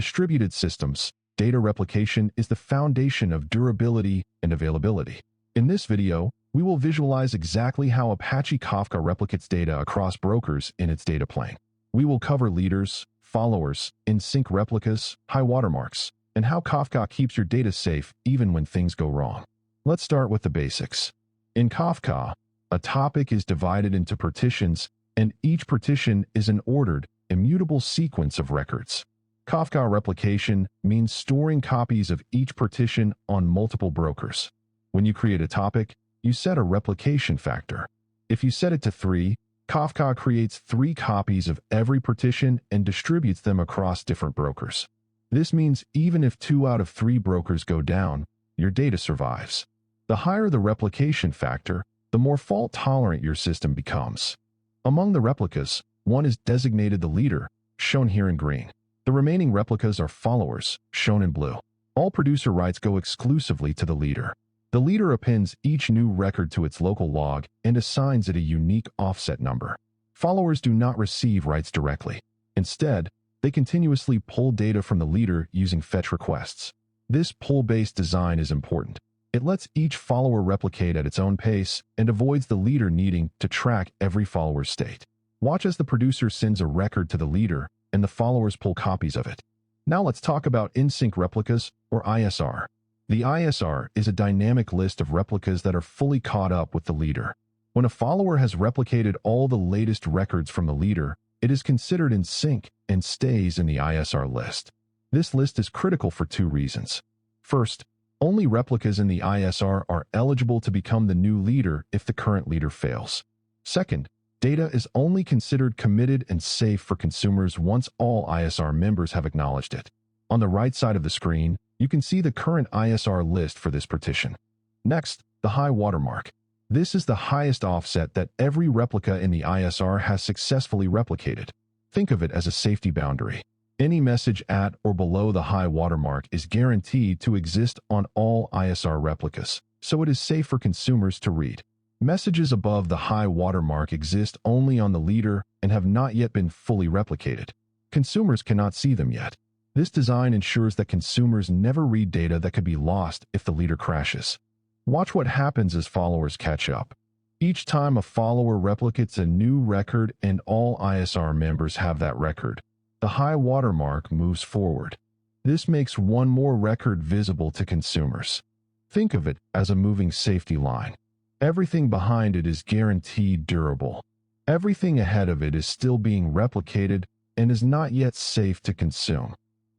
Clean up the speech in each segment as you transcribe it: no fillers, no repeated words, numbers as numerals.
distributed systems, data replication is the foundation of durability and availability. In this video, we will visualize exactly how Apache Kafka replicates data across brokers in its data plane. We will cover leaders, followers, in-sync replicas, high watermarks, and how Kafka keeps your data safe even when things go wrong. Let's start with the basics. In Kafka, a topic is divided into partitions, and each partition is an ordered, immutable sequence of records. Kafka replication means storing copies of each partition on multiple brokers. When you create a topic, you set a replication factor. If you set it to 3, Kafka creates 3 copies of every partition and distributes them across different brokers. This means even if 2 out of 3 brokers go down, your data survives. The higher the replication factor, the more fault-tolerant your system becomes. Among the replicas, one is designated the leader, shown here in green. The remaining replicas are followers, shown in blue. All producer writes go exclusively to the leader. The leader appends each new record to its local log and assigns it a unique offset number. Followers do not receive writes directly. Instead, they continuously pull data from the leader using fetch requests. This pull-based design is important. It lets each follower replicate at its own pace and avoids the leader needing to track every follower's state. Watch as the producer sends a record to the leader and the followers pull copies of it. Now let's talk about in-sync replicas, or ISR. The ISR is a dynamic list of replicas that are fully caught up with the leader. When a follower has replicated all the latest records from the leader, it is considered in sync and stays in the ISR list. This list is critical for 2 reasons. First, only replicas in the ISR are eligible to become the new leader if the current leader fails. Second, data is only considered committed and safe for consumers once all ISR members have acknowledged it. On the right side of the screen, you can see the current ISR list for this partition. Next, the high watermark. This is the highest offset that every replica in the ISR has successfully replicated. Think of it as a safety boundary. Any message at or below the high watermark is guaranteed to exist on all ISR replicas, so it is safe for consumers to read. Messages above the high watermark exist only on the leader and have not yet been fully replicated. Consumers cannot see them yet. This design ensures that consumers never read data that could be lost if the leader crashes. Watch what happens as followers catch up. Each time a follower replicates a new record and all ISR members have that record, the high watermark moves forward. This makes one more record visible to consumers. Think of it as a moving safety line. Everything behind it is guaranteed durable. Everything ahead of it is still being replicated and is not yet safe to consume.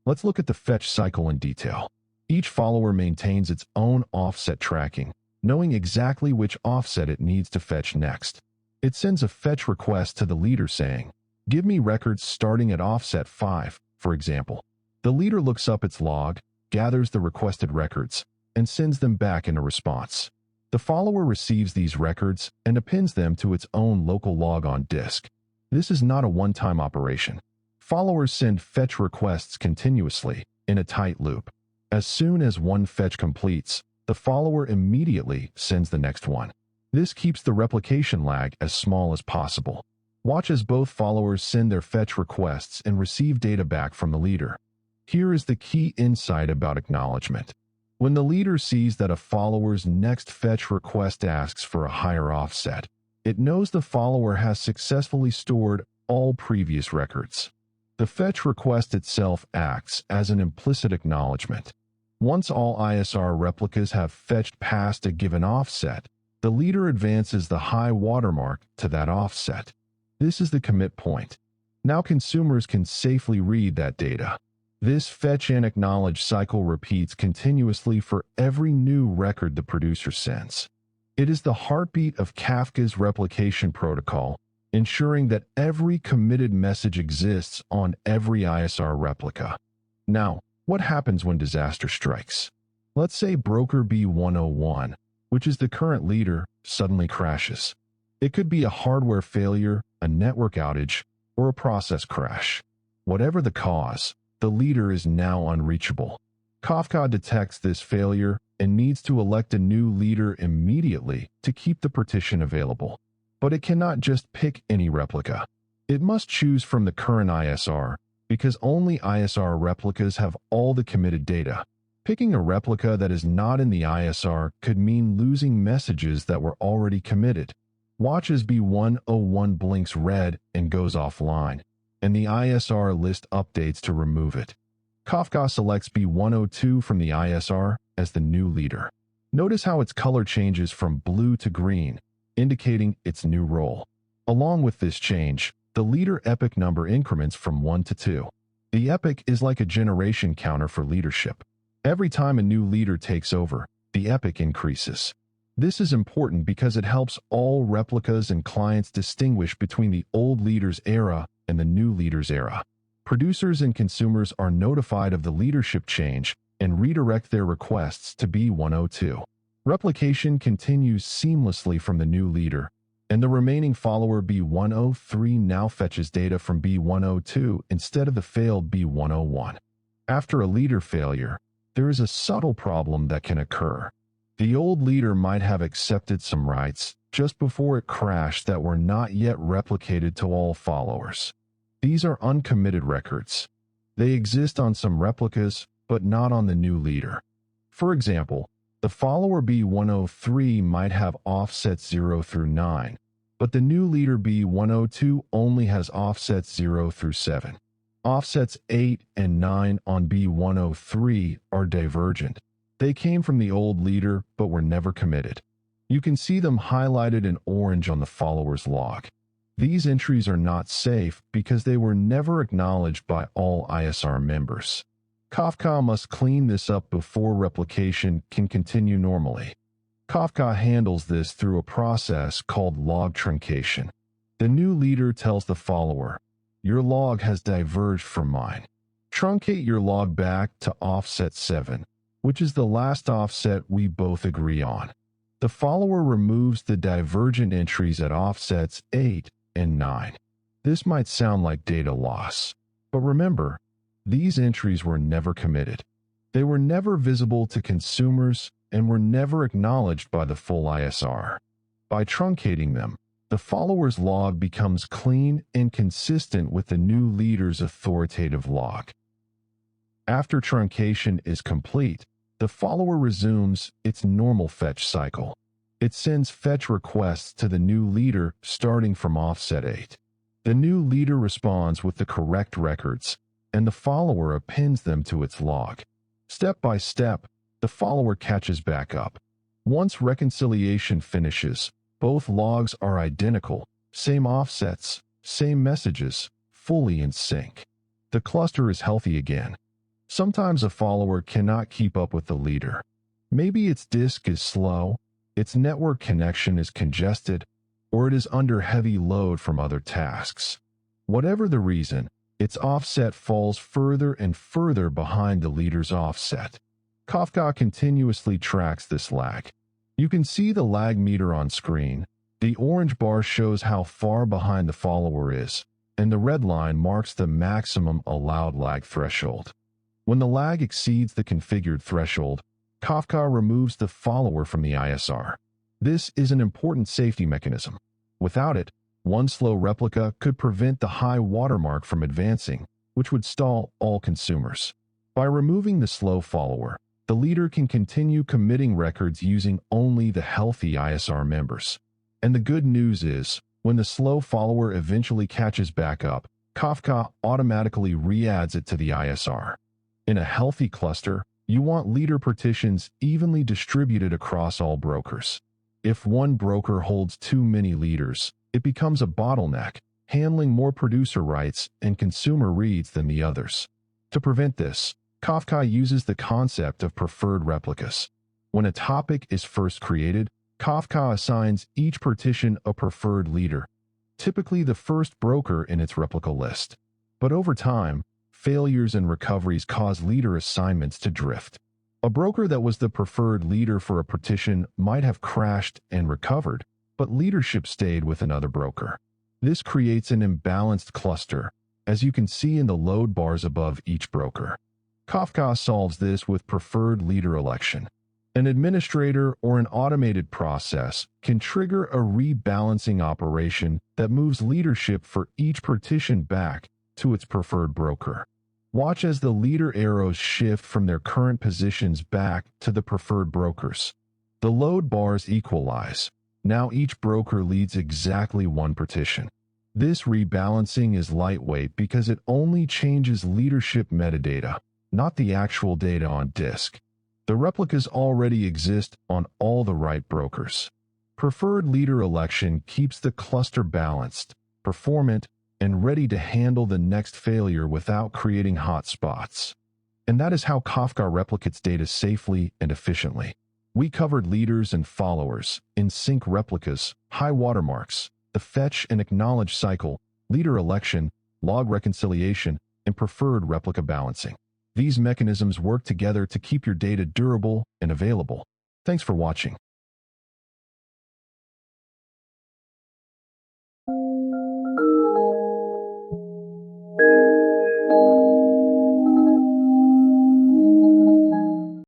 Let's look at the fetch cycle in detail. Each follower maintains its own offset tracking, knowing exactly which offset it needs to fetch next. It sends a fetch request to the leader saying, "Give me records starting at offset 5, for example." The leader looks up its log, gathers the requested records, and sends them back in a response. The follower receives these records and appends them to its own local log on disk. This is not a one-time operation. Followers send fetch requests continuously, in a tight loop. As soon as one fetch completes, the follower immediately sends the next one. This keeps the replication lag as small as possible. Watch as both followers send their fetch requests and receive data back from the leader. Here is the key insight about acknowledgment. When the leader sees that a follower's next fetch request asks for a higher offset, it knows the follower has successfully stored all previous records. The fetch request itself acts as an implicit acknowledgment. Once all ISR replicas have fetched past a given offset, the leader advances the high watermark to that offset. This is the commit point. Now consumers can safely read that data. This fetch and acknowledge cycle repeats continuously for every new record the producer sends. It is the heartbeat of Kafka's replication protocol, ensuring that every committed message exists on every ISR replica. Now, what happens when disaster strikes? Let's say broker B101, which is the current leader, suddenly crashes. It could be a hardware failure, a network outage, or a process crash. Whatever the cause, the leader is now unreachable. Kafka detects this failure and needs to elect a new leader immediately to keep the partition available. But it cannot just pick any replica. It must choose from the current ISR because only ISR replicas have all the committed data. Picking a replica that is not in the ISR could mean losing messages that were already committed. Watch as B101 blinks red and goes offline, and the ISR list updates to remove it. Kafka selects B102 from the ISR as the new leader. Notice how its color changes from blue to green, indicating its new role. Along with this change, the leader epoch number increments from 1 to 2. The epoch is like a generation counter for leadership. Every time a new leader takes over, the epoch increases. This is important because it helps all replicas and clients distinguish between the old leader's era and the new leader's era. Producers and consumers are notified of the leadership change and redirect their requests to B102. Replication continues seamlessly from the new leader, and the remaining follower B103 now fetches data from B102 instead of the failed B101. After a leader failure, there is a subtle problem that can occur. The old leader might have accepted some rights just before it crashed that were not yet replicated to all followers. These are uncommitted records. They exist on some replicas, but not on the new leader. For example, the follower B103 might have offsets 0 through 9, but the new leader B102 only has offsets 0 through 7. Offsets 8 and 9 on B103 are divergent. They came from the old leader but were never committed. You can see them highlighted in orange on the follower's log. These entries are not safe because they were never acknowledged by all ISR members. Kafka must clean this up before replication can continue normally. Kafka handles this through a process called log truncation. The new leader tells the follower, "Your log has diverged from mine. Truncate your log back to offset 7, which is the last offset we both agree on." The follower removes the divergent entries at offsets 8 and 9. This might sound like data loss, but remember, these entries were never committed. They were never visible to consumers and were never acknowledged by the full ISR. By truncating them, the follower's log becomes clean and consistent with the new leader's authoritative log. After truncation is complete, the follower resumes its normal fetch cycle. It sends fetch requests to the new leader starting from offset 8. The new leader responds with the correct records, and the follower appends them to its log. Step by step, the follower catches back up. Once reconciliation finishes, both logs are identical, same offsets, same messages, fully in sync. The cluster is healthy again. Sometimes a follower cannot keep up with the leader. Maybe its disk is slow, its network connection is congested, or it is under heavy load from other tasks. Whatever the reason, its offset falls further and further behind the leader's offset. Kafka continuously tracks this lag. You can see the lag meter on screen. The orange bar shows how far behind the follower is, and the red line marks the maximum allowed lag threshold. When the lag exceeds the configured threshold, Kafka removes the follower from the ISR. This is an important safety mechanism. Without it, one slow replica could prevent the high watermark from advancing, which would stall all consumers. By removing the slow follower, the leader can continue committing records using only the healthy ISR members. And the good news is, when the slow follower eventually catches back up, Kafka automatically re-adds it to the ISR. In a healthy cluster, you want leader partitions evenly distributed across all brokers. If one broker holds too many leaders, it becomes a bottleneck, handling more producer rights and consumer reads than the others. To prevent this, Kafka uses the concept of preferred replicas. When a topic is first created, Kafka assigns each partition a preferred leader, typically the first broker in its replica list. But over time, failures and recoveries cause leader assignments to drift. A broker that was the preferred leader for a partition might have crashed and recovered, but leadership stayed with another broker. This creates an imbalanced cluster, as you can see in the load bars above each broker. Kafka solves this with preferred leader election. An administrator or an automated process can trigger a rebalancing operation that moves leadership for each partition back to its preferred broker. Watch as the leader arrows shift from their current positions back to the preferred brokers. The load bars equalize. Now each broker leads exactly one partition. This rebalancing is lightweight because it only changes leadership metadata, not the actual data on disk. The replicas already exist on all the right brokers. Preferred leader election keeps the cluster balanced, performant, and ready to handle the next failure without creating hotspots. And that is how Kafka replicates data safely and efficiently. We covered leaders and followers, in-sync replicas, high watermarks, the fetch and acknowledge cycle, leader election, log reconciliation, and preferred replica balancing. These mechanisms work together to keep your data durable and available. Thanks for watching.